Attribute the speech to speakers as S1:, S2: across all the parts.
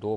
S1: 2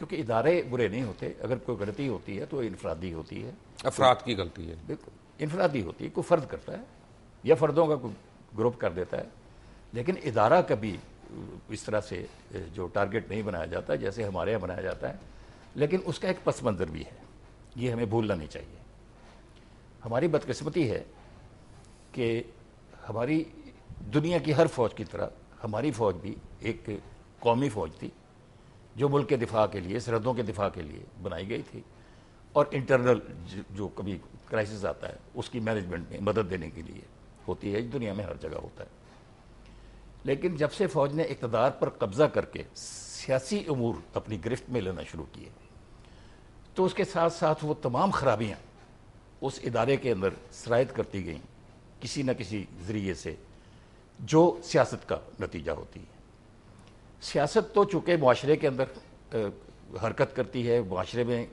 S2: کیونکہ ادارے برے نہیں ہوتے، اگر کوئی غلطی ہوتی ہے تو انفرادی ہوتی ہے،
S1: افراد کی غلطی ہے.
S2: بالکل انفرادی ہوتی ہے، کوئی فرد کرتا ہے یا فردوں کا کوئی گروپ کر دیتا ہے، لیکن ادارہ کبھی اس طرح سے جو ٹارگٹ نہیں بنایا جاتا جیسے ہمارے یہاں بنایا جاتا ہے. لیکن اس کا ایک پس منظر بھی ہے، یہ ہمیں بھولنا نہیں چاہیے. ہماری بدقسمتی ہے کہ ہماری دنیا کی ہر فوج کی طرح ہماری فوج بھی ایک قومی فوج تھی جو ملک کے دفاع کے لیے، سرحدوں کے دفاع کے لیے بنائی گئی تھی، اور انٹرنل جو کبھی کرائسس آتا ہے اس کی مینجمنٹ میں مدد دینے کے لیے ہوتی ہے، دنیا میں ہر جگہ ہوتا ہے. لیکن جب سے فوج نے اقتدار پر قبضہ کر کے سیاسی امور اپنی گرفت میں لینا شروع کیے تو اس کے ساتھ ساتھ وہ تمام خرابیاں اس ادارے کے اندر سرایت کرتی گئیں کسی نہ کسی ذریعے سے، جو سیاست کا نتیجہ ہوتی ہے. سیاست تو چونکہ معاشرے کے اندر حرکت کرتی ہے، معاشرے میں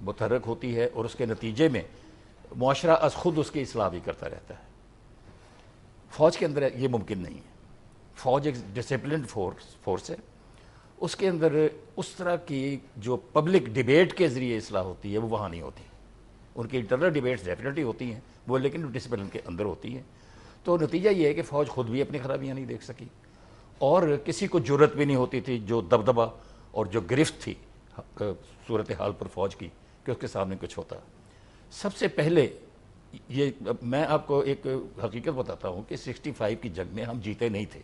S2: متحرک ہوتی ہے، اور اس کے نتیجے میں معاشرہ از خود اس کی اصلاح بھی کرتا رہتا ہے. فوج کے اندر یہ ممکن نہیں ہے. فوج ایک ڈسپلنڈ فورس ہے، اس کے اندر اس طرح کی جو پبلک ڈیبیٹ کے ذریعے اصلاح ہوتی ہے وہ وہاں نہیں ہوتی. ان کی انٹرنل ڈیبیٹس ڈیفینیٹلی ہوتی ہیں وہ، لیکن ڈسپلن کے اندر ہوتی ہیں. تو نتیجہ یہ ہے کہ فوج خود بھی اپنی خرابیاں نہیں دیکھ سکی، اور کسی کو جرت بھی نہیں ہوتی تھی جو دبدبہ اور جو گرفت تھی صورتحال پر فوج کی کہ اس کے سامنے کچھ ہوتا. سب سے پہلے یہ میں آپ کو ایک حقیقت بتاتا ہوں کہ 65 کی جنگ میں ہم جیتے نہیں تھے.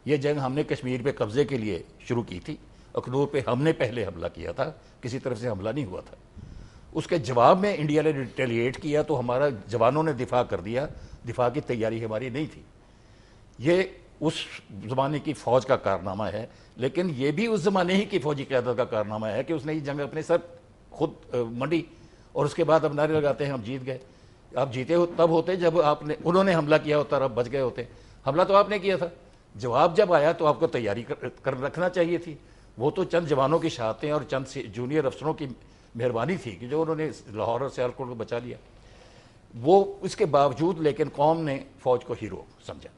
S2: یہ جنگ ہم نے کشمیر پہ قبضے کے لیے شروع کی تھی، اخنور پہ ہم نے پہلے حملہ کیا تھا، کسی طرف سے حملہ نہیں ہوا تھا. اس کے جواب میں انڈیا نے ریٹیلیٹ کیا تو ہمارا جوانوں نے دفاع کر دیا، دفاع کی تیاری ہماری نہیں تھی. یہ اس زمانے کی فوج کا کارنامہ ہے، لیکن یہ بھی اس زمانے ہی کی فوجی قیادت کا کارنامہ ہے کہ اس نے یہ جنگ اپنے سر خود منڈی، اور اس کے بعد اب نعرے لگاتے ہیں ہم جیت گئے. آپ جیتے ہو تب ہوتے جب انہوں نے حملہ کیا ہوتا اور آپ بچ گئے ہوتے. حملہ تو آپ نے کیا تھا، جواب جب آیا تو آپ کو تیاری کر رکھنا چاہیے تھی. وہ تو چند جوانوں کی شہادتیں اور چند جونیئر افسروں کی مہربانی تھی کہ جو انہوں نے لاہور اور سیالکوٹ کو بچا لیا. وہ اس کے باوجود لیکن قوم نے فوج کو ہیرو سمجھا،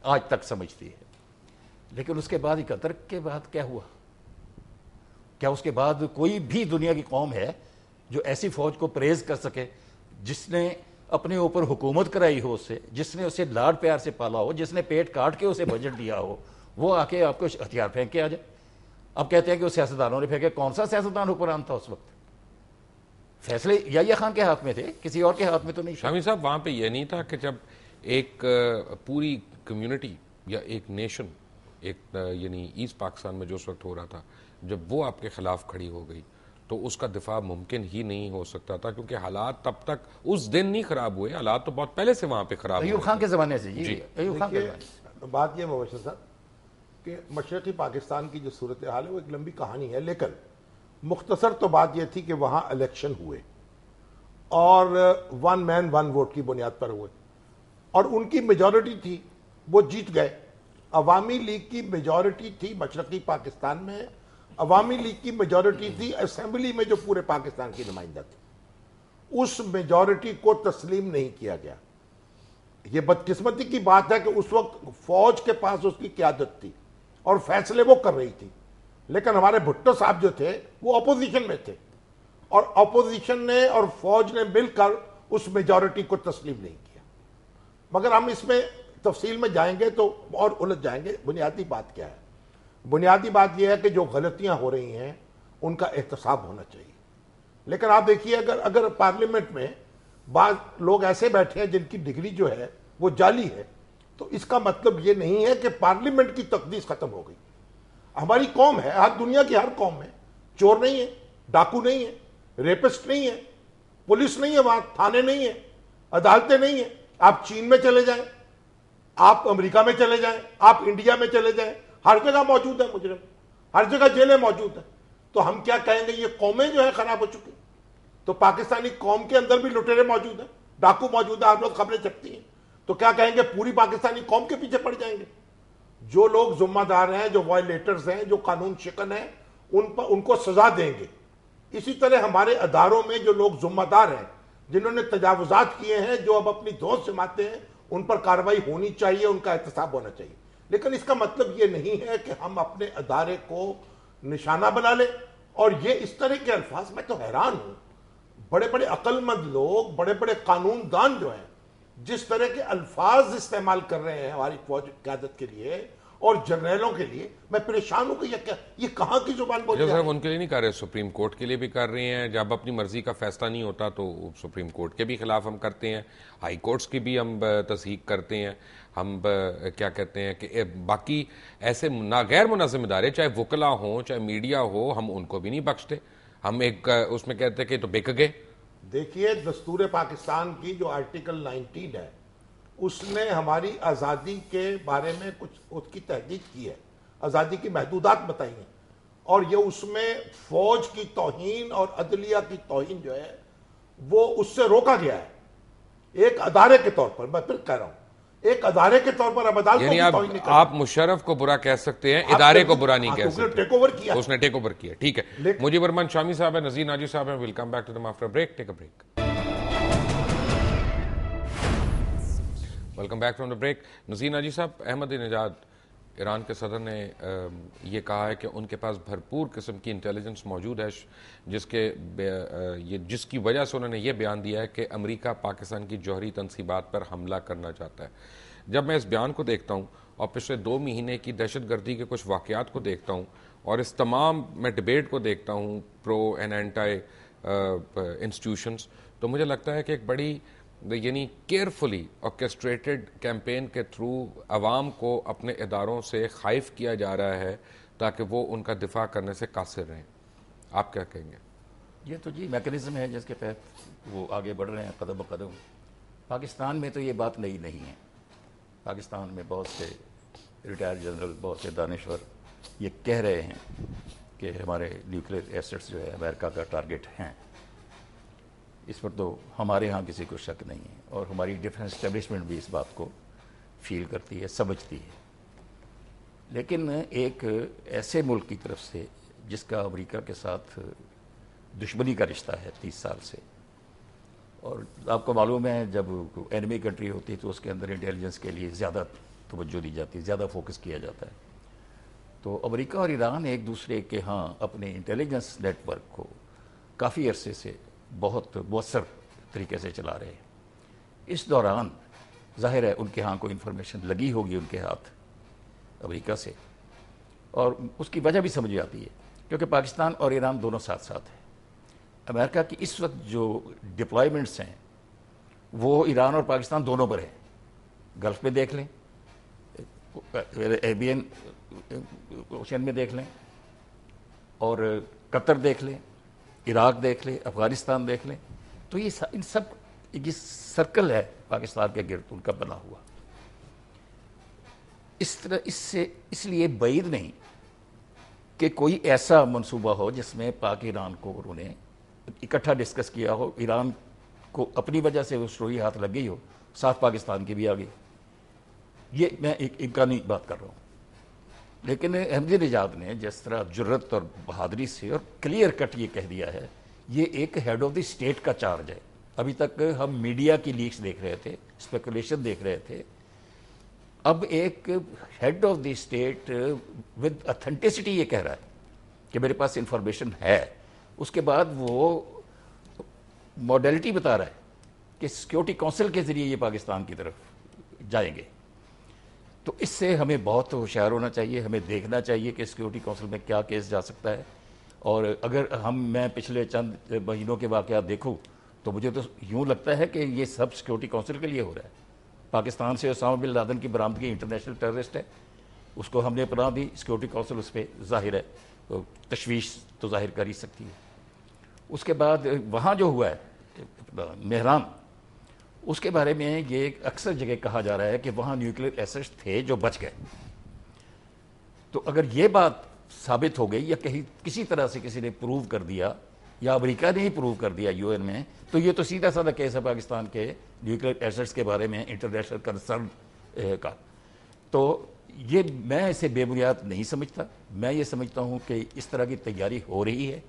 S2: آج تک سمجھتی ہے. لیکن اس کے بعد 71 کے بعد کیا ہوا؟ کیا اس کے بعد کوئی بھی دنیا کی قوم ہے جو ایسی فوج کو پریز کر سکے جس نے اپنے اوپر حکومت کرائی ہو، اس سے جس نے اسے لاڈ پیار سے پالا ہو، جس نے پیٹ کاٹ کے اسے بجٹ دیا ہو، وہ آ کے آپ کو ہتھیار پھینک کے آ جائے؟ اب کہتے ہیں کہ وہ سیاستدانوں نے پھینکے. کون سا سیاستدان حکمران تھا اس وقت؟ فیصلے یا خان کے ہاتھ میں تھے، کسی اور کے ہاتھ میں تو نہیں.
S1: شامی صاحب وہاں پہ یہ نہیں تھا کہ جب ایک پوری کمیونٹی یا ایک نیشن، ایک یعنی ایسٹ پاکستان میں جو اس وقت ہو رہا تھا، جب وہ آپ کے خلاف کھڑی ہو گئی تو اس کا دفاع ممکن ہی نہیں ہو سکتا تھا، کیونکہ حالات تب تک اس دن نہیں خراب ہوئے، حالات تو بہت پہلے سے وہاں پہ خراب ہوئے.
S2: ایوب خان کے زمانے سے. جی ایوب خان کے زمانے سے.
S3: بات یہ مبشر صاحب کہ مشرقی پاکستان کی جو صورتحال ہے وہ ایک لمبی کہانی ہے، لیکن مختصر تو بات یہ تھی کہ وہاں الیکشن ہوئے اور 1 مین 1 ووٹ کی بنیاد پر ہوئے، اور ان کی میجورٹی تھی، وہ جیت گئے. عوامی لیگ کی میجورٹی تھی مشرقی پاکستان میں، عوامی لیگ کی میجورٹی تھی اسمبلی میں جو پورے پاکستان کی نمائندہ تھی. اس میجورٹی کو تسلیم نہیں کیا گیا. یہ بدقسمتی کی بات ہے کہ اس وقت فوج کے پاس اس کی قیادت تھی اور فیصلے وہ کر رہی تھی، لیکن ہمارے بھٹو صاحب جو تھے وہ اپوزیشن میں تھے، اور اپوزیشن نے اور فوج نے مل کر اس میجورٹی کو تسلیم نہیں کیا. مگر ہم اس میں تفصیل میں جائیں گے تو اور الجھ جائیں گے. بنیادی بات کیا ہے؟ بنیادی بات یہ ہے کہ جو غلطیاں ہو رہی ہیں ان کا احتساب ہونا چاہیے. لیکن آپ دیکھیے اگر پارلیمنٹ میں بعض لوگ ایسے بیٹھے ہیں جن کی ڈگری جو ہے وہ جعلی ہے، تو اس کا مطلب یہ نہیں ہے کہ پارلیمنٹ کی تقدیس ختم ہو گئی. ہماری قوم ہے، ہر دنیا کی ہر قوم ہے، چور نہیں ہے، ڈاکو نہیں ہے، ریپسٹ نہیں ہے، پولیس نہیں ہے، وہاں تھانے نہیں ہے، عدالتیں نہیں ہیں. آپ چین میں چلے جائیں، آپ امریکہ میں چلے جائیں، آپ انڈیا میں چلے جائیں، ہر جگہ موجود ہے مجرم، ہر جگہ جیلیں موجود ہیں. تو ہم کیا کہیں گے؟ یہ قومیں جو ہیں خراب ہو چکی. تو پاکستانی قوم کے اندر بھی لٹیرے موجود ہیں، ڈاکو موجود ہیں، ہر روز خبریں چھپتی ہیں. تو کیا کہیں گے پوری پاکستانی قوم کے پیچھے پڑ جائیں گے؟ جو لوگ ذمہ دار ہیں، جو وائلیٹرز ہیں، جو قانون شکن ہیں، ان کو سزا دیں گے. اسی طرح ہمارے اداروں میں جو لوگ ذمہ دار ہیں، جنہوں نے تجاوزات کیے ہیں، جو اب اپنی دوست جماتے ہیں، ان پر کارروائی ہونی چاہیے، ان کا احتساب ہونا چاہیے. لیکن اس کا مطلب یہ نہیں ہے کہ ہم اپنے ادارے کو نشانہ بنا لیں اور یہ اس طرح کے الفاظ، میں تو حیران ہوں، بڑے بڑے عقل مند لوگ، بڑے بڑے قانون دان جو ہیں، جس طرح کے الفاظ استعمال کر رہے ہیں ہماری فوج قیادت کے لیے اور جنرلوں کے لیے، میں پریشان ہوں کہ یہ کہاں کی زبان بولی جا رہی ہے؟
S1: صرف ان کے لیے نہیں کر رہے، سپریم کورٹ کے لیے بھی کر رہی ہیں. جب اپنی مرضی کا فیصلہ نہیں ہوتا تو سپریم کورٹ کے بھی خلاف ہم کرتے ہیں، ہائی کورٹس کی بھی ہم تصحیق کرتے ہیں. ہم کیا کہتے ہیں کہ باقی ایسے غیر منظم ادارے، چاہے وکلا ہوں چاہے میڈیا ہو، ہم ان کو بھی نہیں بخشتے. ہم ایک اس میں کہتے ہیں کہ تو بک گئے.
S3: دیکھیے دستور پاکستان کی جو آرٹیکل 19 ہے، اس نے ہماری آزادی کے بارے میں کچھ اس کی تحقیق کی ہے، آزادی کی محدودات بتائی ہیں، اور یہ اس میں فوج کی توہین اور عدلیہ کی توہین جو ہے وہ اس سے روکا گیا ہے ایک ادارے کے طور پر. میں پھر کہہ رہا ہوں، ایک ادارے کے طور پر اب عدالتوں
S1: یعنی
S3: کی توہین نہیں کرتے.
S1: آپ مشرف کو برا کہہ سکتے ہیں، ادارے کو برا نہیں کہہ سکتے.
S3: ٹیک اوور کیا،
S1: اس نے ٹیک اوور کیا. ٹھیک ہے، مجیب الرحمان شامی صاحب ہیں، نذیر ناجی صاحب ہیں. Welcome back to them after break. Take a break. Welcome back from the break. Nazir Naji Sahib, Ahmad نژاد ایران کے صدر نے یہ کہا ہے کہ ان کے پاس بھرپور قسم کی انٹیلیجنس موجود ہے جس کی وجہ سے انہوں نے یہ بیان دیا ہے کہ امریکہ پاکستان کی جوہری تنصیبات پر حملہ کرنا چاہتا ہے. جب میں اس بیان کو دیکھتا ہوں اور پچھلے 2 مہینے کی دہشت گردی کے کچھ واقعات کو دیکھتا ہوں اور اس تمام میں ڈیبیٹ کو دیکھتا ہوں پرو اینڈ اینٹائی انسٹیٹیوشنز، تو مجھے لگتا ہے کہ ایک بڑی یعنی کیئرفلی آرکیسٹریٹڈ کیمپین کے تھرو عوام کو اپنے اداروں سے خائف کیا جا رہا ہے تاکہ وہ ان کا دفاع کرنے سے قاصر رہیں. آپ کیا کہیں گے؟
S2: یہ تو جی میکینزم ہے جس کے تحت وہ آگے بڑھ رہے ہیں قدم بقدم. پاکستان میں تو یہ بات نئی نہیں ہے. پاکستان میں بہت سے ریٹائر جنرل، بہت سے دانشور یہ کہہ رہے ہیں کہ ہمارے نیوکلیئر ایسٹس جو ہے امریکہ کا ٹارگٹ ہیں. اس پر تو ہمارے ہاں کسی کو شک نہیں ہے، اور ہماری ڈیفنس اسٹیبلشمنٹ بھی اس بات کو فیل کرتی ہے، سمجھتی ہے. لیکن ایک ایسے ملک کی طرف سے جس کا امریکہ کے ساتھ دشمنی کا رشتہ ہے 30 سال سے، اور آپ کو معلوم ہے جب اینمی کنٹری ہوتی ہے تو اس کے اندر انٹیلیجنس کے لیے زیادہ توجہ دی جاتی ہے، زیادہ فوکس کیا جاتا ہے. تو امریکہ اور ایران ایک دوسرے کے ہاں اپنے انٹیلیجنس نیٹ ورک کو کافی عرصے سے بہت مؤثر طریقے سے چلا رہے ہیں. اس دوران ظاہر ہے ان کے ہاں کوئی انفارمیشن لگی ہوگی ان کے ہاتھ امریکہ سے، اور اس کی وجہ بھی سمجھ آتی ہے کیونکہ پاکستان اور ایران دونوں ساتھ ساتھ ہیں. امریکہ کی اس وقت جو ڈپلائمنٹس ہیں وہ ایران اور پاکستان دونوں پر ہیں. گلف میں دیکھ لیں، ایربین اوشین میں دیکھ لیں، اور قطر دیکھ لیں، عراق دیکھ لیں، افغانستان دیکھ لیں. تو یہ ان سب یہ سرکل ہے پاکستان کے گرد ان کا بنا ہوا. اس طرح اس لیے بعید نہیں کہ کوئی ایسا منصوبہ ہو جس میں پاک ایران کو انہوں نے اکٹھا ڈسکس کیا ہو، ایران کو اپنی وجہ سے وہ سٹوری ہاتھ لگ گئی ہو، ساتھ پاکستان کی بھی آ گئی. یہ میں ایک امکانی بات کر رہا ہوں. لیکن احمد نژاد نے جس طرح جرت اور بہادری سے اور کلیئر کٹ یہ کہہ دیا ہے، یہ ایک ہیڈ آف دی اسٹیٹ کا چارج ہے. ابھی تک ہم میڈیا کی لیکس دیکھ رہے تھے، اسپیکولیشن دیکھ رہے تھے. اب ایک head of the state with authenticity یہ کہہ رہا ہے کہ میرے پاس انفارمیشن ہے. اس کے بعد وہ موڈیلٹی بتا رہا ہے کہ سیکیورٹی کونسل کے ذریعے یہ پاکستان کی طرف جائیں گے. تو اس سے ہمیں بہت ہوشیار ہونا چاہیے، ہمیں دیکھنا چاہیے کہ سیکیورٹی کونسل میں کیا کیس جا سکتا ہے. اور اگر میں پچھلے چند مہینوں کے واقعات دیکھوں تو مجھے تو یوں لگتا ہے کہ یہ سب سیکیورٹی کونسل کے لیے ہو رہا ہے. پاکستان سے اسامہ بن لادن کی برآمدگی انٹرنیشنل ٹیررسٹ ہے، اس کو ہم نے پناہ دی، سیکیورٹی کونسل اس پہ ظاہر ہے تشویش تو ظاہر کر ہی سکتی ہے. اس کے بعد وہاں جو ہوا ہے مہران، اس کے بارے میں یہ اکثر جگہ کہا جا رہا ہے کہ وہاں نیوکلیئر ایسٹس تھے جو بچ گئے. تو اگر یہ بات ثابت ہو گئی یا کہیں کسی طرح سے کسی نے پروو کر دیا یا امریکہ نے ہی پروو کر دیا یو این میں، تو یہ تو سیدھا سادہ کیس ہے پاکستان کے نیوکلیئر ایسٹس کے بارے میں انٹرنیشنل کنسرن کا. تو یہ میں اسے بے بنیاد نہیں سمجھتا. میں یہ سمجھتا ہوں کہ اس طرح کی تیاری ہو رہی ہے.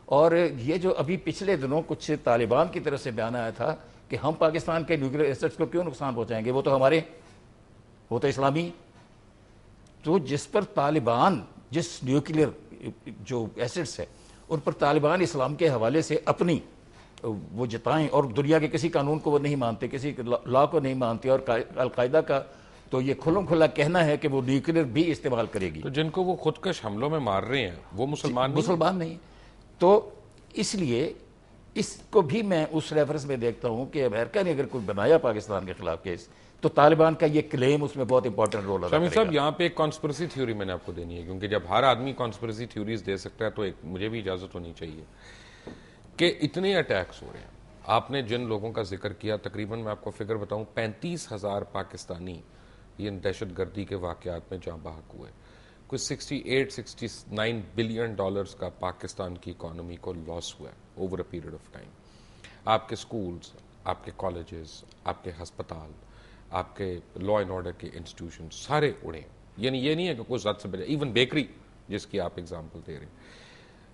S2: اور یہ جو ابھی پچھلے دنوں کچھ طالبان کی طرف سے بیان آیا تھا کہ ہم پاکستان کے نیوکلیئر ایسٹس کو کیوں نقصان پہنچائیں گے، وہ تو ہمارے، وہ تو اسلامی. تو جس پر طالبان جس نیوکلیئر جو ایسٹس ہے ان پر طالبان اسلام کے حوالے سے اپنی وہ جتائیں، اور دنیا کے کسی قانون کو وہ نہیں مانتے، کسی لا کو نہیں مانتے، اور القاعدہ کا تو یہ کھلم کھلا کہنا ہے کہ وہ نیوکلیر بھی استعمال کرے گی.
S1: تو جن کو وہ خودکش حملوں میں مار رہے ہیں وہ مسلمان
S2: نہیں. تو اس لیے اس کو بھی میں اس ریفرنس میں دیکھتا ہوں کہ امریکہ نے اگر کوئی بنایا پاکستان کے خلاف کیس تو طالبان کا یہ کلیم اس میں بہت امپورٹنٹ رول ادا کرے گا.
S1: شامی صاحب یہاں پہ ایک کانسپریسی تھیوری میں نے آپ کو دینی ہے، کیونکہ جب ہر آدمی کانسپریسی تھیوریز دے سکتا ہے تو ایک مجھے بھی اجازت ہونی چاہیے کہ اتنے اٹیکس ہو رہے ہیں. آپ نے جن لوگوں کا ذکر کیا تقریباً میں آپ کو فگر بتاؤں 35,000 پاکستانی یہ دہشت گردی کے واقعات میں جاں بحق ہوئے. کوئی 68-69 بلین ڈالرز کا پاکستان کی اکانومی کو لاس ہوا ہے over a period of time. آپ کے سکولز، آپ کے کالجز، آپ کے ہسپتال، آپ کے لا اینڈ آرڈر کے انسٹیٹیوشن سارے اڑے. یعنی یہ نہیں ہے کہ کوئی زد سے بجے ایون بیکری جس کی آپ اگزامپل دے رہے ہیں.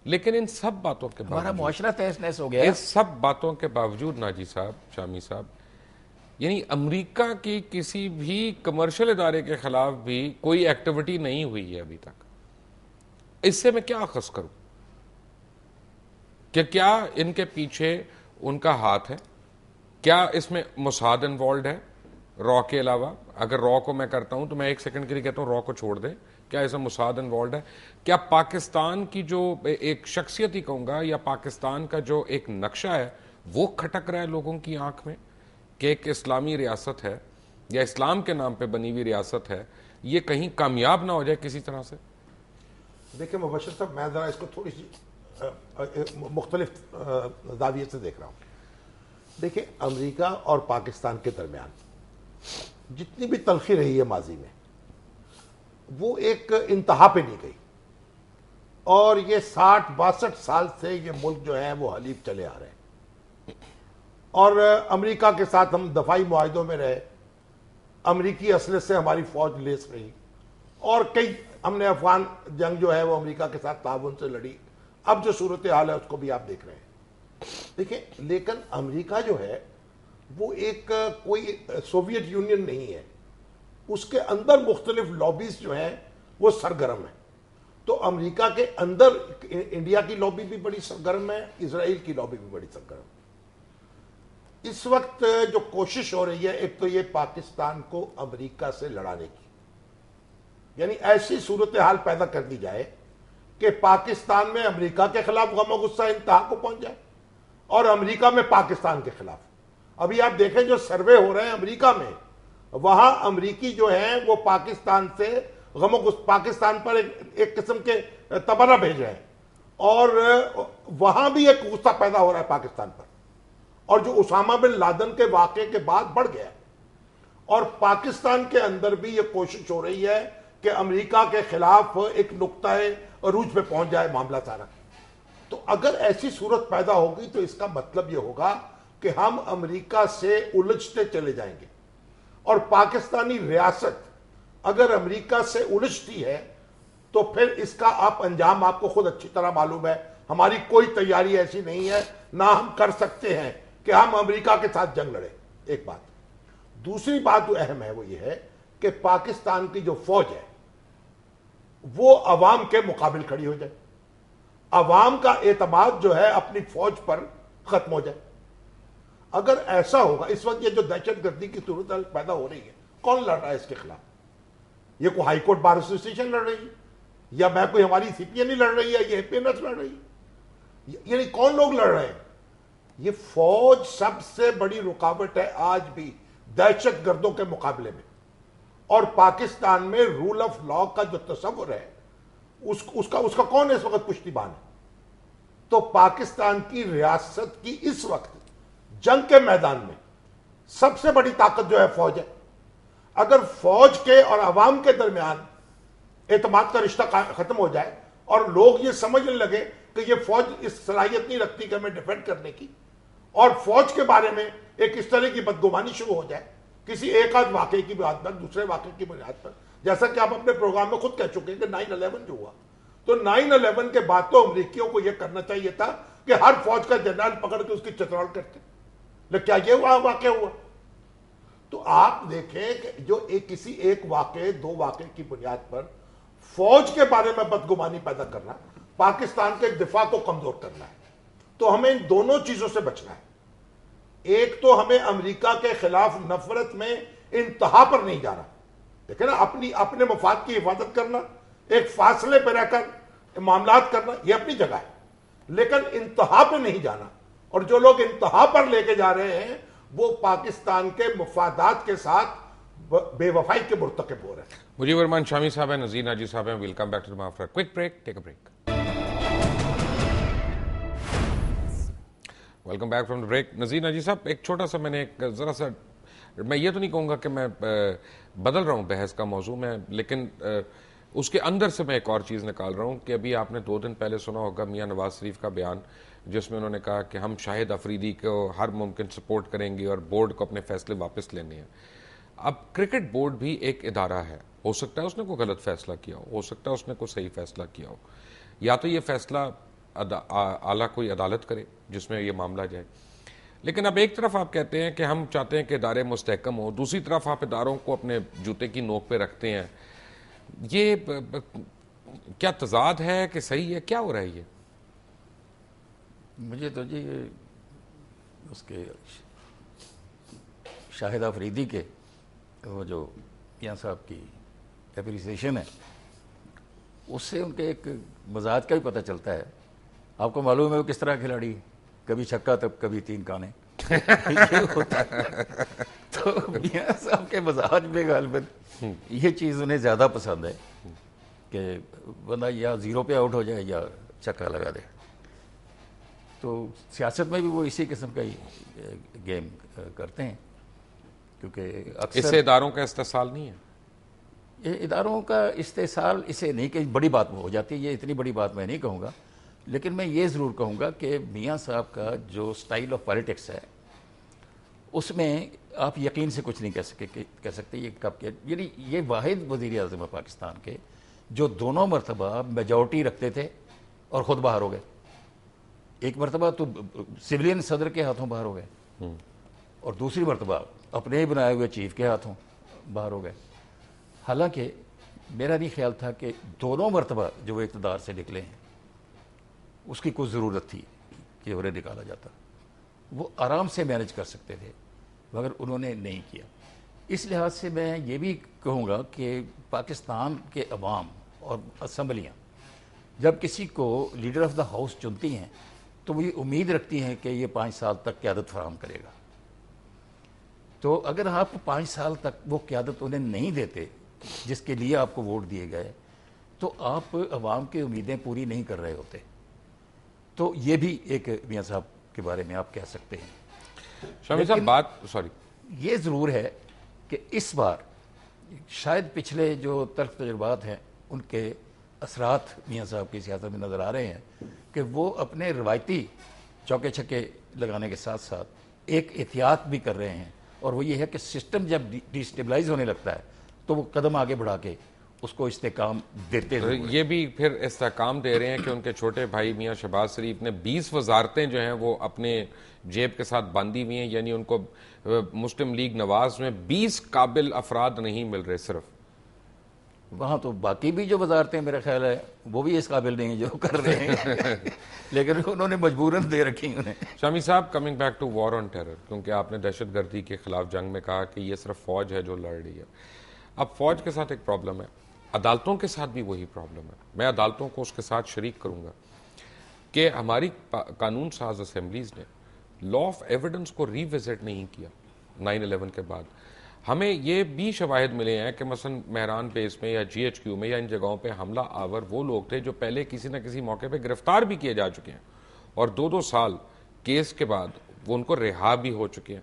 S1: لیکن ان سب باتوں کے
S2: ہمارا
S1: باوجود
S2: معاشرہ تہس نہس ہو گیا.
S1: ان سب باتوں کے باوجود ناجی صاحب، شامی صاحب، یعنی امریکہ کی کسی بھی کمرشل ادارے کے خلاف بھی کوئی ایکٹیویٹی نہیں ہوئی ہے ابھی تک. اس سے میں کیا اخذ کروں کہ کیا ان کے پیچھے ان کا ہاتھ ہے؟ کیا اس میں موساد انوالوڈ ہے را کے علاوہ؟ اگر را کو میں کرتا ہوں تو میں ایک سیکنڈ کے لیے کہتا ہوں را کو چھوڑ دیں. کیا اس میں موساد انوالوڈ ہے؟ کیا پاکستان کی جو ایک شخصیت ہی کہوں گا یا پاکستان کا جو ایک نقشہ ہے وہ کھٹک رہا ہے لوگوں کی آنکھ میں کہ ایک اسلامی ریاست ہے یا اسلام کے نام پہ بنی ہوئی ریاست ہے، یہ کہیں کامیاب نہ ہو جائے کسی طرح سے؟
S3: دیکھیں مبشر صاحب، میں ذرا اس کو تھوڑی سی مختلف زاویے سے دیکھ رہا ہوں. دیکھیں امریکہ اور پاکستان کے درمیان جتنی بھی تلخی رہی ہے ماضی میں وہ ایک انتہا پہ نہیں گئی، اور یہ 60-62 سال سے یہ ملک جو ہے وہ حلیف چلے آ رہے ہیں. اور امریکہ کے ساتھ ہم دفاعی معاہدوں میں رہے، امریکی اسلحے سے ہماری فوج لیس رہی، اور کئی ہم نے افغان جنگ جو ہے وہ امریکہ کے ساتھ تعاون سے لڑی. اب جو صورتحال ہے اس کو بھی آپ دیکھ رہے ہیں. دیکھیں لیکن امریکہ جو ہے وہ ایک کوئی سوویت یونین نہیں ہے، اس کے اندر مختلف لابیز جو ہیں وہ سرگرم ہیں. تو امریکہ کے اندر انڈیا کی لابی بھی بڑی سرگرم ہے، اسرائیل کی لابی بھی بڑی سرگرم ہے. اس وقت جو کوشش ہو رہی ہے ایک تو یہ پاکستان کو امریکہ سے لڑانے کی، یعنی ایسی صورتحال پیدا کر دی جائے کہ پاکستان میں امریکہ کے خلاف غم و غصہ انتہا کو پہنچ جائے اور امریکہ میں پاکستان کے خلاف. ابھی آپ دیکھیں جو سروے ہو رہے ہیں امریکہ میں، وہاں امریکی جو ہیں وہ پاکستان سے غم و غصہ، پاکستان پر ایک قسم کے تبرہ بھیج رہے ہیں، اور وہاں بھی ایک غصہ پیدا ہو رہا ہے پاکستان پر، اور جو اسامہ بن لادن کے واقعے کے بعد بڑھ گیا. اور پاکستان کے اندر بھی یہ کوشش ہو رہی ہے کہ امریکہ کے خلاف ایک نقطہ عروج پہ پہنچ جائے معاملہ سارا. تو اگر ایسی صورت پیدا ہوگی تو اس کا مطلب یہ ہوگا کہ ہم امریکہ سے الجھتے چلے جائیں گے، اور پاکستانی ریاست اگر امریکہ سے الجھتی ہے تو پھر اس کا انجام آپ کو خود اچھی طرح معلوم ہے. ہماری کوئی تیاری ایسی نہیں ہے، نہ ہم کر سکتے ہیں کہ ہم امریکہ کے ساتھ جنگ لڑیں. ایک بات. دوسری بات جو اہم ہے وہ یہ ہے کہ پاکستان کی جو فوج ہے وہ عوام کے مقابل کھڑی ہو جائے، عوام کا اعتماد جو ہے اپنی فوج پر ختم ہو جائے. اگر ایسا ہوگا، اس وقت یہ جو دہشت گردی کی صورت پیدا ہو رہی ہے کون لڑ رہا ہے اس کے خلاف؟ یہ کوئی ہائی کورٹ بار ایسوسیشن لڑ رہی ہے، یا میں کوئی ہماری سی پی این لڑ رہی ہے، یہ پی این ایس لڑ رہی ہے؟ یعنی کون لوگ لڑ رہے ہیں؟ یہ فوج سب سے بڑی رکاوٹ ہے آج بھی دہشت گردوں کے مقابلے میں. اور پاکستان میں رول آف لا کا جو تصور ہے اس کا کون اس وقت پشتیبان ہے؟ تو پاکستان کی ریاست کی اس وقت جنگ کے میدان میں سب سے بڑی طاقت جو ہے فوج ہے. اگر فوج کے اور عوام کے درمیان اعتماد کا رشتہ ختم ہو جائے اور لوگ یہ سمجھنے لگے کہ یہ فوج اس صلاحیت نہیں رکھتی کہ ہمیں ڈیفینڈ کرنے کی، اور فوج کے بارے میں ایک اس طرح کی بدگمانی شروع ہو جائے کسی ایک آدھ واقعے کی بنیاد پر، دوسرے واقعے کی بنیاد پر، جیسا کہ آپ اپنے پروگرام میں خود کہہ چکے کہ 9/11 جو ہوا، تو 9/11 کے بعد تو امریکیوں کو یہ کرنا چاہیے تھا کہ ہر فوج کا جنرل پکڑ کے اس کی چترال کرتے، لیکن کیا یہ واقعہ ہوا؟ تو آپ دیکھیں کہ جو کسی ایک واقعے دو واقعے کی بنیاد پر فوج کے بارے میں بدگمانی پیدا کرنا، پاکستان کے دفاع کو کمزور کرنا ہے. تو ہمیں ان دونوں چیزوں سے بچنا ہے. ایک تو ہمیں امریکہ کے خلاف نفرت میں انتہا پر نہیں جانا, دیکھیں نا, اپنے مفاد کی حفاظت کرنا, ایک فاصلے پہ رہ کر معاملات کرنا, یہ اپنی جگہ ہے, لیکن انتہا پہ نہیں جانا. اور جو لوگ انتہا پر لے کے جا رہے ہیں وہ پاکستان کے مفادات کے ساتھ بے وفائی کے مرتکب ہو رہے ہیں.
S1: مجیب الرحمان شامی صاحب ہیں, نذیر ناجی صاحب ہیں. Welcome back to after quick break. Take a break. Welcome back from the break. Nazir Naji Sahib, ایک چھوٹا سا میں نے ایک ذرا سا, میں یہ تو نہیں کہوں گا کہ میں بدل رہا ہوں بحث کا موضوع میں, لیکن اس کے اندر سے میں ایک اور چیز نکال رہا ہوں کہ ابھی آپ نے 2 دن پہلے سنا ہوگا میاں نواز شریف کا بیان, جس میں انہوں نے کہا کہ ہم شاہد افریدی کو ہر ممکن سپورٹ کریں گے اور بورڈ کو اپنے فیصلے واپس لینے ہیں. اب کرکٹ بورڈ بھی ایک ادارہ ہے, ہو سکتا ہے اس نے کوئی غلط فیصلہ کیا ہو سکتا ہے اس نے کوئی صحیح فیصلہ کیا ہو, یا تو یہ فیصلہ اعلیٰ کوئی عدالت کرے جس میں یہ معاملہ جائے. لیکن اب ایک طرف آپ کہتے ہیں کہ ہم چاہتے ہیں کہ ادارے مستحکم ہوں, دوسری طرف آپ اداروں کو اپنے جوتے کی نوک پہ رکھتے ہیں. یہ کیا تضاد ہے کہ صحیح ہے, کیا ہو رہا ہے یہ؟
S2: مجھے تو جی اس کے شاہد افریدی کے وہ جو میاں صاحب کی اپریسیشن ہے, اس سے ان کے ایک مزاج کا بھی پتہ چلتا ہے. آپ کو معلوم ہے وہ کس طرح کھلاڑی, کبھی چھکا تو کبھی 3 کانے. یہ ہوتا ہے. تو میاں صاحب کے مزاج میں غالباً یہ چیز انہیں زیادہ پسند ہے کہ بندہ یا 0 پہ آؤٹ ہو جائے یا چھکا لگا دے. تو سیاست میں بھی وہ اسی قسم کا ہی گیم کرتے ہیں, کیونکہ
S1: اس سے اداروں کا استحصال نہیں ہے.
S2: یہ اداروں کا استحصال اسے نہیں کہ بڑی بات ہو جاتی ہے, یہ اتنی بڑی بات میں نہیں کہوں گا, لیکن میں یہ ضرور کہوں گا کہ میاں صاحب کا جو سٹائل آف پالیٹکس ہے اس میں آپ یقین سے کچھ نہیں کہہ سکتے یہ کب کے, یعنی یہ واحد وزیر اعظم ہے پاکستان کے جو دونوں مرتبہ میجورٹی رکھتے تھے اور خود باہر ہو گئے. ایک مرتبہ تو سویلین صدر کے ہاتھوں باہر ہو گئے اور دوسری مرتبہ اپنے ہی بنائے ہوئے چیف کے ہاتھوں باہر ہو گئے. حالانکہ میرا نہیں خیال تھا کہ دونوں مرتبہ جو وہ اقتدار سے نکلے ہیں اس کی کوئی ضرورت تھی کہ انہیں نکالا جاتا. وہ آرام سے مینج کر سکتے تھے مگر انہوں نے نہیں کیا. اس لحاظ سے میں یہ بھی کہوں گا کہ پاکستان کے عوام اور اسمبلیاں جب کسی کو لیڈر آف دا ہاؤس چنتی ہیں تو وہ یہ امید رکھتی ہیں کہ یہ 5 سال تک قیادت فراہم کرے گا. تو اگر آپ 5 سال تک وہ قیادت انہیں نہیں دیتے جس کے لیے آپ کو ووٹ دیے گئے تو آپ عوام کی امیدیں پوری نہیں کر رہے ہوتے. تو یہ بھی ایک میاں صاحب کے بارے میں آپ کہہ سکتے ہیں.
S1: شامی صاحب
S2: یہ ضرور ہے کہ اس بار شاید پچھلے جو تلخ تجربات ہیں ان کے اثرات میاں صاحب کی سیاست میں نظر آ رہے ہیں کہ وہ اپنے روایتی چوکے چھکے لگانے کے ساتھ ساتھ ایک احتیاط بھی کر رہے ہیں, اور وہ یہ ہے کہ سسٹم جب ڈی اسٹیبلائز ہونے لگتا ہے تو وہ قدم آگے بڑھا کے اس کو استحکام دیتے ہیں.
S1: یہ بھی پھر استحکام دے رہے ہیں کہ ان کے چھوٹے بھائی میاں شہباز شریف نے 20 وزارتیں جو ہیں وہ اپنے جیب کے ساتھ باندھی ہوئی ہیں, یعنی ان کو مسلم لیگ نواز میں 20 قابل افراد نہیں مل رہے صرف.
S2: وہاں تو باقی بھی جو وزارتیں میرا خیال ہے وہ بھی اس قابل نہیں جو کر رہے ہیں لیکن انہوں نے مجبوراً دے رکھی انہیں.
S1: Shami Sahib, coming back to war on terror, کیونکہ آپ نے دہشت گردی کے خلاف جنگ میں کہا کہ یہ صرف فوج ہے جو لڑ رہی ہے. اب فوج کے ساتھ ایک پرابلم ہے, عدالتوں کے ساتھ بھی وہی پرابلم ہے. میں عدالتوں کو اس کے ساتھ شریک کروں گا کہ ہماری قانون ساز اسمبلیز نے لا آف ایویڈنس کو ری وزٹ نہیں کیا 9/11 کے بعد. ہمیں یہ بھی شواہد ملے ہیں کہ مثلا مہران بیس میں یا جی ایچ کیو میں یا ان جگہوں پہ حملہ آور وہ لوگ تھے جو پہلے کسی نہ کسی موقع پہ گرفتار بھی کیے جا چکے ہیں اور 2 سال کیس کے بعد وہ ان کو رہا بھی ہو چکے ہیں.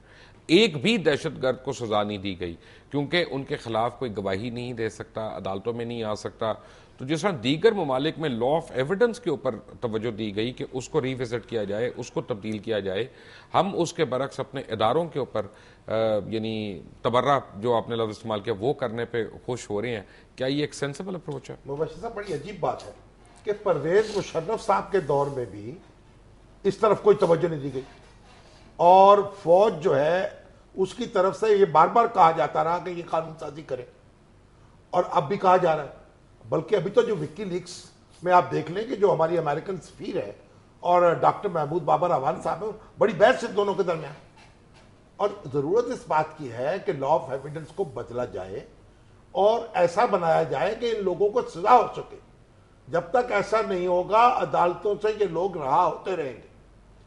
S1: ایک بھی دہشت گرد کو سزا نہیں دی گئی کیونکہ ان کے خلاف کوئی گواہی نہیں دے سکتا, عدالتوں میں نہیں آ سکتا. تو جس طرح دیگر ممالک میں لا آف ایویڈنس کے اوپر توجہ دی گئی کہ اس کو ری وزٹ کیا جائے, اس کو تبدیل کیا جائے, ہم اس کے برعکس اپنے اداروں کے اوپر یعنی تبرہ جو آپ نے لفظ استعمال کیا وہ کرنے پہ خوش ہو رہے ہیں. کیا یہ ایک سینسیبل اپروچ ہے؟
S3: مبشر صاحب, بڑی عجیب بات ہے کہ پرویز مشرف صاحب کے دور میں بھی اس طرف کوئی توجہ نہیں دی گئی اور فوج جو ہے اس کی طرف سے یہ بار بار کہا جاتا رہا کہ یہ قانون سازی کرے, اور اب بھی کہا جا رہا ہے. بلکہ ابھی تو جو وکی لیکس میں آپ دیکھ لیں کہ جو ہماری امریکن سفیر ہے اور ڈاکٹر محمود بابر اعوان صاحب ہیں، بڑی بحث ہے دونوں کے درمیان. اور ضرورت اس بات کی ہے کہ لا آف ایویڈنس کو بدلا جائے اور ایسا بنایا جائے کہ ان لوگوں کو سزا ہو سکے. جب تک ایسا نہیں ہوگا عدالتوں سے یہ لوگ رہا ہوتے رہیں گے.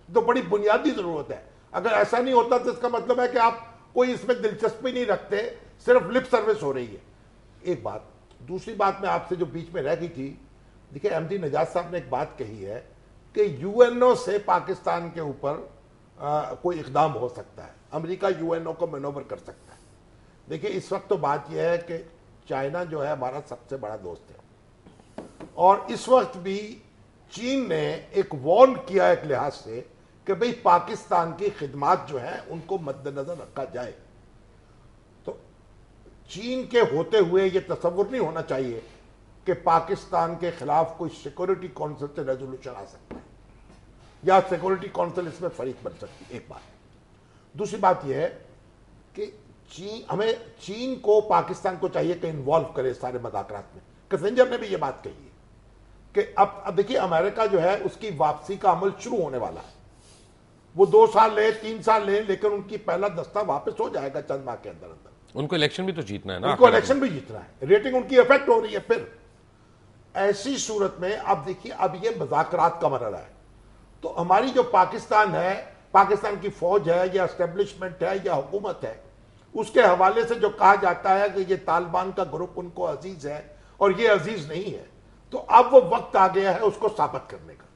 S3: تو بڑی بنیادی ضرورت ہے. اگر ایسا نہیں ہوتا تو اس کا مطلب ہے کہ آپ کوئی اس میں دلچسپی نہیں رکھتے، صرف لپ سروس ہو رہی ہے. ایک بات. دوسری بات میں آپ سے جو بیچ میں رہ گئی تھی، دیکھیں احمدی نجات صاحب نے ایک بات کہی ہے کہ یو این او سے پاکستان کے اوپر کوئی اقدام ہو سکتا ہے، امریکہ یو این او کو مینوور کر سکتا ہے. دیکھیں اس وقت تو بات یہ ہے کہ چائنا جو ہے ہمارا سب سے بڑا دوست ہے، اور اس وقت بھی چین نے ایک وارن کیا ایک لحاظ سے کہ بھئی پاکستان کی خدمات جو ہیں ان کو مد نظر رکھا جائے. تو چین کے ہوتے ہوئے یہ تصور نہیں ہونا چاہیے کہ پاکستان کے خلاف کوئی سیکورٹی کونسل سے ریزولوشن آ سکتا ہے یا سیکورٹی کونسل اس میں فریق بن سکتی ہے. ایک بات. دوسری بات یہ ہے کہ ہمیں چین کو پاکستان کو چاہیے کہ انوالو کرے سارے مذاکرات میں. کسنجر نے بھی یہ بات کہی ہے کہ اب دیکھیے امریکہ جو ہے اس کی واپسی کا عمل شروع ہونے والا ہے. وہ 2 سال لے 3 سال لے، لیکن ان کی پہلا دستہ واپس ہو جائے گا چند ماہ کے اندر اندر.
S1: ان کو الیکشن بھی تو جیتنا ہے نا،
S3: ان کو الیکشن بھی جیتنا ہے، ریٹنگ ان کی افیکٹ ہو رہی ہے. پھر ایسی صورت میں اب دیکھیے اب یہ مذاکرات کا مرحلہ ہے. تو ہماری جو پاکستان ہے، پاکستان کی فوج ہے یا اسٹیبلشمنٹ ہے یا حکومت ہے، اس کے حوالے سے جو کہا جاتا ہے کہ یہ طالبان کا گروپ ان کو عزیز ہے اور یہ عزیز نہیں ہے، تو اب وہ وقت آ گیا ہے اس کو ثابت کرنے کا.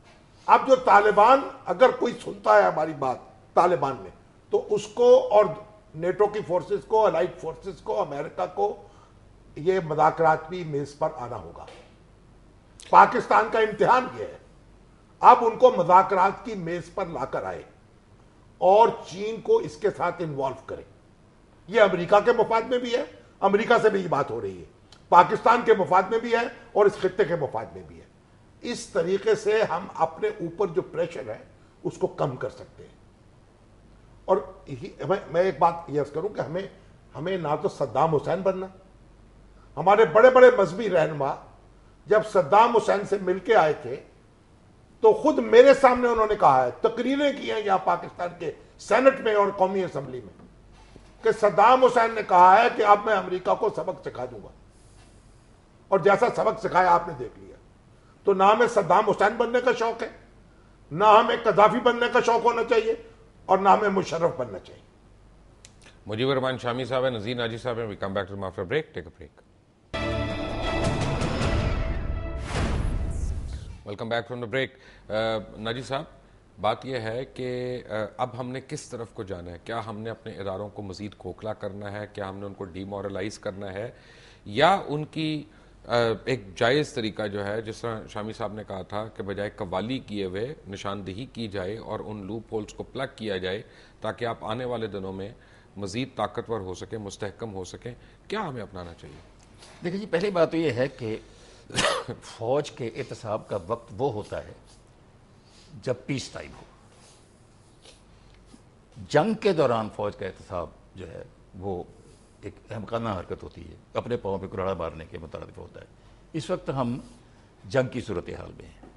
S3: اب جو طالبان، اگر کوئی سنتا ہے ہماری بات طالبان میں، تو اس کو اور نیٹو کی فورسز کو، الائڈ فورسز کو، امریکہ کو یہ مذاکرات بھی میز پر آنا ہوگا. پاکستان کا امتحان یہ ہے اب ان کو مذاکرات کی میز پر لا کر آئے اور چین کو اس کے ساتھ انوالو کرے. یہ امریکہ کے مفاد میں بھی ہے، امریکہ سے بھی یہ بات ہو رہی ہے، پاکستان کے مفاد میں بھی ہے اور اس خطے کے مفاد میں بھی ہے. اس طریقے سے ہم اپنے اوپر جو پریشر ہے اس کو کم کر سکتے ہیں. اور میں ایک بات یہ کروں کہ ہمیں نہ تو صدام حسین بننا. ہمارے بڑے بڑے مذہبی رہنما جب صدام حسین سے مل کے آئے تھے تو خود میرے سامنے انہوں نے کہا ہے، تقریریں کی ہیں یہاں پاکستان کے سینٹ میں اور قومی اسمبلی میں، کہ صدام حسین نے کہا ہے کہ اب میں امریکہ کو سبق سکھا دوں گا، اور جیسا سبق سکھایا آپ نے دیکھ لیا. تو نہ ہمیں صدام حسین بننے کا شوق ہے، نہ ہمیں قذافی بننے کا شوق ہونا چاہیے، اور نہ ہمیں مشرف بننا چاہیے.
S1: مجیب الرحمان شامی صاحب ہیں، نذیر ناجی صاحب ہیں. We come back to them after a break. Take a break. Welcome back from the break. Naji صاحب، بات یہ ہے کہ اب ہم نے کس طرف کو جانا ہے؟ کیا ہم نے اپنے اداروں کو مزید کھوکھلا کرنا ہے؟ کیا ہم نے ان کو ڈی مورلائز کرنا ہے؟ یا ان کی ایک جائز طریقہ جو ہے، جس طرح شامی صاحب نے کہا تھا کہ بجائے قوالی کیے ہوئے نشاندہی کی جائے اور ان لوپ ہولز کو پلگ کیا جائے تاکہ آپ آنے والے دنوں میں مزید طاقتور ہو سکیں، مستحکم ہو سکیں. کیا ہمیں اپنانا چاہیے؟
S2: دیکھیں جی، پہلی بات تو یہ ہے کہ فوج کے احتساب کا وقت وہ ہوتا ہے جب پیس ٹائم ہو. جنگ کے دوران فوج کا احتساب جو ہے وہ ایک احمقانہ حرکت ہوتی ہے، اپنے پاؤں پہ کلاڑا مارنے کے مترادف ہوتا ہے. اس وقت ہم جنگ کی صورتحال میں ہیں،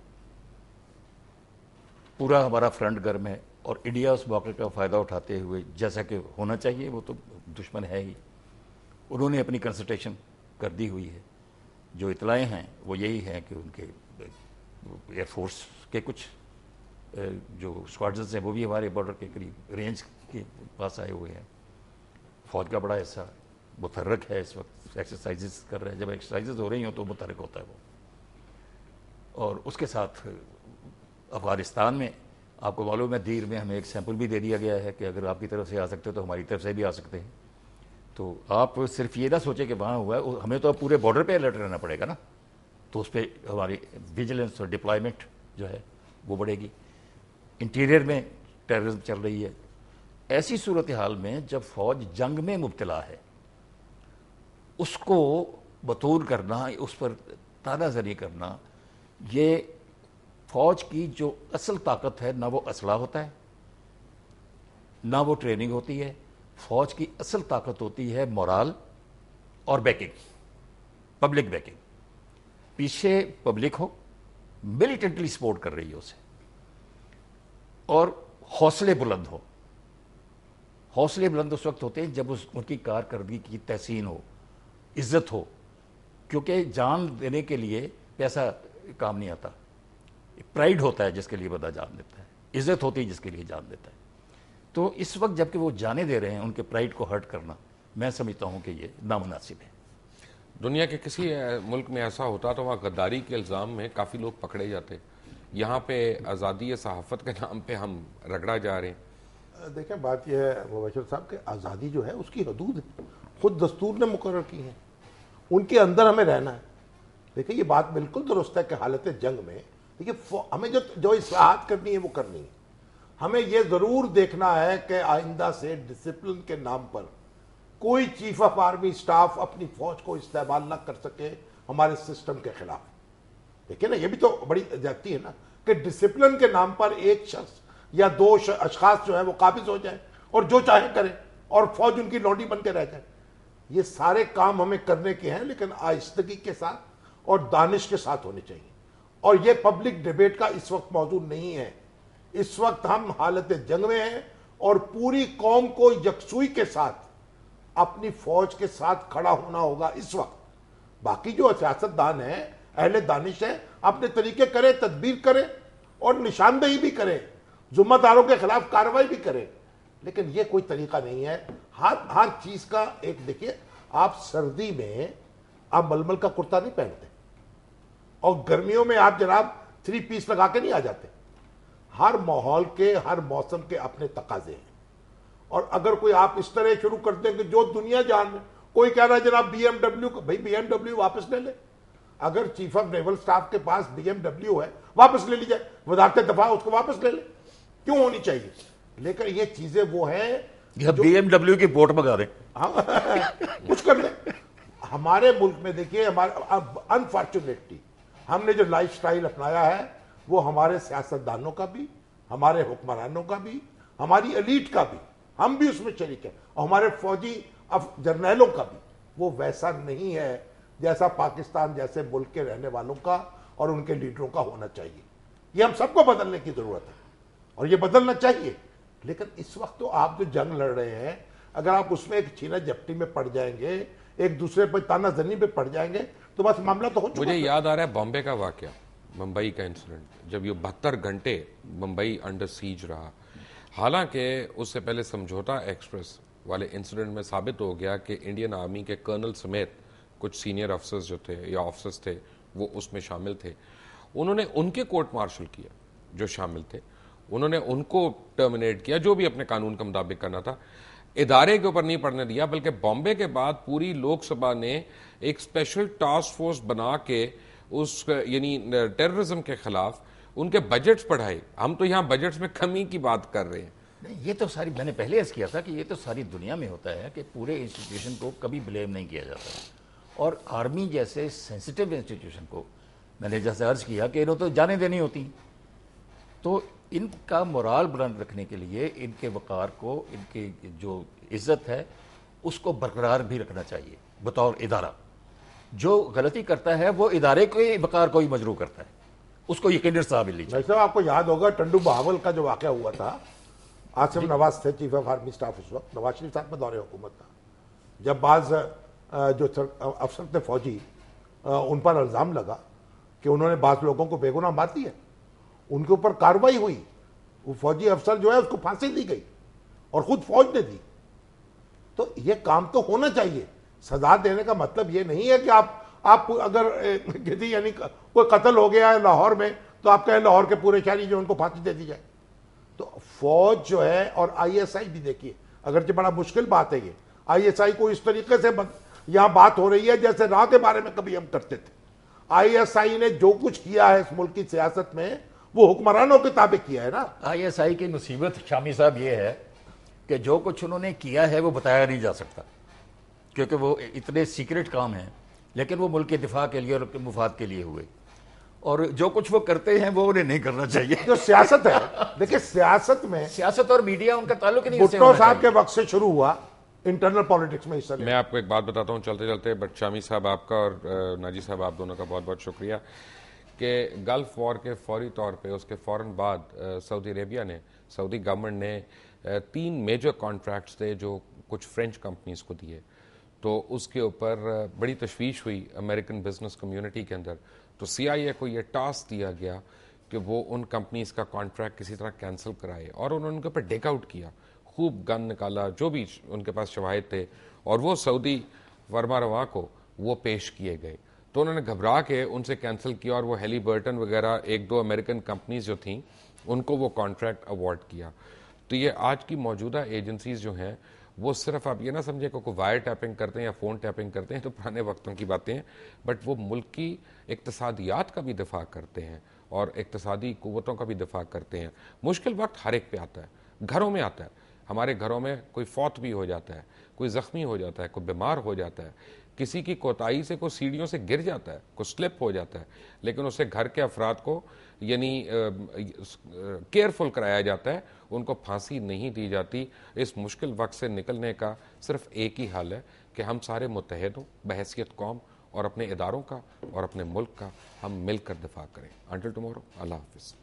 S2: پورا ہمارا فرنٹ گرم ہے، اور انڈیا اس موقع کا فائدہ اٹھاتے ہوئے، جیسا کہ ہونا چاہیے، وہ تو دشمن ہے ہی، انہوں نے اپنی کنسنٹریشن کر دی ہوئی ہے. جو اطلاعیں ہیں وہ یہی ہیں کہ ان کے ایئر فورس کے کچھ جو اسکواڈرنز ہیں وہ بھی ہمارے بارڈر کے قریب رینج کے پاس آئے ہوئے ہیں. فوج کا بڑا حصہ متحرک ہے اس وقت، ایکسرسائزز کر رہے ہیں. جب ایکسرسائزز ہو رہی ہوں تو متحرک ہوتا ہے وہ. اور اس کے ساتھ افغانستان میں آپ کو معلوم ہے دیر میں ہمیں ایک سیمپل بھی دے دیا گیا ہے کہ اگر آپ کی طرف سے آ سکتے تو ہماری طرف سے بھی آ سکتے ہیں. تو آپ صرف یہ نہ سوچیں کہ وہاں ہوا ہے، ہمیں تو اب پورے بارڈر پہ الرٹ رہنا پڑے گا نا. تو اس پہ ہماری ویجیلنس اور ڈپلائمنٹ جو ہے وہ بڑھے گی. انٹیریئر میں ٹیررزم چل رہی ہے. ایسی صورتحال میں جب فوج جنگ میں مبتلا ہے، اس کو بطور کرنا، اس پر تانا زنی کرنا، یہ فوج کی جو اصل طاقت ہے، نہ وہ اسلحہ ہوتا ہے، نہ وہ ٹریننگ ہوتی ہے. فوج کی اصل طاقت ہوتی ہے مورال اور بیکنگ، پبلک بیکنگ. پیچھے پبلک ہو ملیٹنٹلی سپورٹ کر رہی ہے اسے، اور حوصلے بلند ہو. حوصلے بلند اس وقت ہوتے ہیں جب ان کی کارکردگی کی تحسین ہو، عزت ہو، کیونکہ جان دینے کے لیے پیسہ کام نہیں آتا. پرائڈ ہوتا ہے جس کے لیے بندہ جان دیتا ہے، عزت ہوتی ہے جس کے لیے جان دیتا ہے. تو اس وقت جب کہ وہ جانے دے رہے ہیں، ان کے پرائڈ کو ہرٹ کرنا میں سمجھتا ہوں کہ یہ نامناسب ہے.
S1: دنیا کے کسی ملک میں ایسا ہوتا تو وہاں غداری کے الزام میں کافی لوگ پکڑے جاتے. یہاں پہ آزادی صحافت کے نام پہ ہم رگڑا جا رہے ہیں.
S3: دیکھیں بات یہ ہے مبشر صاحب کہ آزادی جو ہے اس کی حدود ہے، خود دستور نے مقرر کی ہیں، ان کے اندر ہمیں رہنا ہے. دیکھیں یہ بات بالکل درست ہے کہ حالت جنگ میں دیکھیں ہمیں جو اصلاحات کرنی ہے وہ کرنی ہے. ہمیں یہ ضرور دیکھنا ہے کہ آئندہ سے ڈسپلن کے نام پر کوئی چیف آف آرمی سٹاف اپنی فوج کو استعمال نہ کر سکے ہمارے سسٹم کے خلاف. دیکھیں نا یہ بھی تو بڑی زیادتی ہے نا کہ ڈسپلن کے نام پر ایک شخص یا دو اشخاص جو ہے وہ قابض ہو جائیں اور جو چاہے کریں اور فوج ان کی لونڈی بن کے رہ جائے. یہ سارے کام ہمیں کرنے کے ہیں لیکن آہستگی کے ساتھ اور دانش کے ساتھ ہونے چاہیے. اور یہ پبلک ڈیبیٹ کا اس وقت موضوع نہیں ہے. اس وقت ہم حالت جنگ میں ہیں اور پوری قوم کو یکسوئی کے ساتھ اپنی فوج کے ساتھ کھڑا ہونا ہوگا اس وقت. باقی جو سیاستدان ہیں، اہل دانش ہیں، اپنے طریقے کریں، تدبیر کریں اور نشاندہی بھی کریں، ذمہ داروں کے خلاف کارروائی بھی کریں، لیکن یہ کوئی طریقہ نہیں ہے. ہر چیز کا ایک دیکھیے، آپ سردی میں آپ ململ کا کرتا نہیں پہنتے اور گرمیوں میں آپ جناب 3 پیس لگا کے نہیں آ جاتے. ہر ماحول کے، ہر موسم کے اپنے تقاضے ہیں. اور اگر کوئی آپ اس طرح شروع کر دیں کہ جو دنیا جان میں کوئی کہہ رہا ہے جناب بی ایم ڈبلیو کو، بھائی بی ایم ڈبلیو واپس لے لے. اگر چیف آف نیول سٹاف کے پاس بی ایم ڈبلیو ہے واپس لے لی جائے، وزارت دفاع اس کو واپس لے لے، کیوں ہونی چاہیے. لیکن یہ چیزیں وہ ہیں
S2: بی ایم ڈبلیو کی بوٹ منگا دیں،
S3: کچھ کر لیں. ہمارے ملک میں دیکھیے انفارچونیٹلی ہم نے جو لائف سٹائل اپنایا ہے وہ ہمارے سیاستدانوں کا بھی، ہمارے حکمرانوں کا بھی، ہماری ایلیٹ کا بھی، ہم بھی اس میں شریک ہیں، اور ہمارے فوجی جرنیلوں کا بھی وہ ویسا نہیں ہے جیسا پاکستان جیسے ملک کے رہنے والوں کا اور ان کے لیڈروں کا ہونا چاہیے. یہ ہم سب کو بدلنے کی ضرورت ہے اور یہ بدلنا چاہیے. لیکن اس وقت تو آپ جو جنگ لڑ رہے ہیں، اگر آپ اس میں ایک چھینا جپٹی میں پڑ جائیں گے، ایک دوسرے پر تانا زنی پہ پڑ جائیں گے، تو بس معاملہ تو ہو چکا.
S1: مجھے یاد آ رہا ہے بامبے کا واقعہ، ممبئی کا انسیڈنٹ، جب یہ 72 گھنٹے ممبئی انڈر سیج رہا. حالانکہ اس سے پہلے سمجھوتا ایکسپریس والے انسیڈنٹ میں ثابت ہو گیا کہ انڈین آرمی کے کرنل سمیت کچھ سینئر افسرز جو تھے یا آفسرز تھے وہ اس میں شامل تھے. انہوں نے ان کے کورٹ مارشل کیا جو شامل تھے، انہوں نے ان کو ٹرمینیٹ کیا جو بھی اپنے قانون کے مطابق کرنا تھا. ادارے کے اوپر نہیں پڑنے دیا، بلکہ بامبے کے بعد پوری لوک سبھا نے ایک اسپیشل ٹاسک فورس بنا کے اس یعنی ٹیررزم کے خلاف ان کے بجٹس بڑھائے. ہم تو یہاں بجٹس میں کمی کی بات کر رہے ہیں.
S2: یہ تو ساری، میں نے پہلے عرض کیا تھا کہ یہ تو ساری دنیا میں ہوتا ہے کہ پورے انسٹیٹیوشن کو کبھی بلیم نہیں کیا جاتا. اور آرمی جیسے سینسٹیو انسٹیٹیوشن کو میں نے جیسے عرض کیا کہ انہوں تو جانے دینی ہوتی، تو ان کا مورال بلند رکھنے کے لیے ان کے وقار کو، ان کی جو عزت ہے اس کو برقرار بھی رکھنا چاہیے بطور ادارہ. جو غلطی کرتا ہے وہ ادارے کے وقار کو ہی مجروح کرتا ہے، اس کو یقیناً صاحب لی چاہیے.
S3: ویسے آپ کو یاد ہوگا ٹنڈو بہاول کا جو واقعہ ہوا تھا، آصف نواز تھے چیف آف آرمی سٹاف اس وقت، نواز شریف صاحب میں دور حکومت تھا، جب بعض جو افسر تھے فوجی ان پر الزام لگا کہ انہوں نے بعض لوگوں کو بے گناہ مار دیا، ان کے اوپر کارروائی ہوئی، وہ فوجی افسر جو ہے اس کو پھانسی دی گئی اور خود فوج نے دی. تو یہ کام تو ہونا چاہیے. سزا دینے کا مطلب یہ نہیں ہے کہ آپ اگر یعنی کوئی قتل ہو گیا ہے لاہور میں تو آپ کہیں لاہور کے پورے شہری جو ان کو پھانسی دے دی جائے. تو فوج جو ہے اور آئی ایس آئی بھی دیکھیے، اگرچہ بڑا مشکل بات ہے یہ، آئی ایس آئی کو اس طریقے سے یہاں بات ہو رہی ہے جیسے راہ کے بارے میں کبھی ہم کرتے تھے. آئی ایس آئی نے جو کچھ کیا ہے اس ملک کی سیاست میں وہ حکمرانوں کے تابع کیا ہے نا.
S2: آئی ایس آئی کی مصیبت شامی صاحب یہ ہے کہ جو کچھ انہوں نے کیا ہے وہ بتایا نہیں جا سکتا کیونکہ وہ اتنے سیکرٹ کام ہیں، لیکن وہ ملک کے دفاع کے لیے اور مفاد کے لیے ہوئے، اور جو کچھ وہ کرتے ہیں وہ انہیں نہیں کرنا چاہیے.
S3: جو سیاست ہے، دیکھیں سیاست میں
S2: سیاست اور میڈیا ان کا تعلق ہی نہیں.
S3: بھٹو صاحب کے وقت سے شروع ہوا انٹرنل پالیٹکس میں حصہ لیا.
S1: میں آپ کو ایک بات بتاتا ہوں چلتے چلتے، بٹ شامی صاحب آپ کا اور ناجی صاحب آپ دونوں کا بہت بہت شکریہ کہ گلف وار کے فوری طور پہ اس کے فوراً بعد سعودی عربیہ نے، سعودی گورنمنٹ نے 3 میجر کانٹریکٹس تھے جو کچھ فرینچ کمپنیز کو دیے، تو اس کے اوپر بڑی تشویش ہوئی امریکن بزنس کمیونٹی کے اندر. تو CIA کو یہ ٹاسک دیا گیا کہ وہ ان کمپنیز کا کانٹریکٹ کسی طرح کینسل کرائے، اور انہوں نے ان کے اوپر ڈیک آؤٹ کیا، خوب گن نکالا، جو بھی ان کے پاس شواہد تھے، اور وہ سعودی فرما رواں کو وہ پیش کیے گئے. تو انہوں نے گھبرا کے ان سے کینسل کیا، اور وہ ہیلی برٹن وغیرہ 1-2 امریکن کمپنیز جو تھیں ان کو وہ کانٹریکٹ اوارڈ کیا. تو یہ آج کی موجودہ ایجنسیز جو ہیں وہ صرف آپ یہ نہ سمجھے کہ کوئی وائر ٹیپنگ کرتے ہیں یا فون ٹیپنگ کرتے ہیں، تو پرانے وقتوں کی باتیں ہیں، بٹ وہ ملک کی اقتصادیات کا بھی دفاع کرتے ہیں اور اقتصادی قوتوں کا بھی دفاع کرتے ہیں. مشکل وقت ہر ایک پہ آتا ہے، گھروں میں آتا ہے، ہمارے گھروں میں کوئی فوت بھی ہو جاتا ہے، کوئی زخمی ہو جاتا ہے، کوئی بیمار ہو جاتا ہے، کسی کی کوتاہی سے کوئی سیڑھیوں سے گر جاتا ہے، کوئی سلپ ہو جاتا ہے، لیکن اسے گھر کے افراد کو یعنی کیئرفل کرایا جاتا ہے، ان کو پھانسی نہیں دی جاتی. اس مشکل وقت سے نکلنے کا صرف ایک ہی حل ہے کہ ہم سارے متحد ہوں بحیثیت قوم، اور اپنے اداروں کا اور اپنے ملک کا ہم مل کر دفاع کریں. انٹل ٹمورو، اللہ حافظ.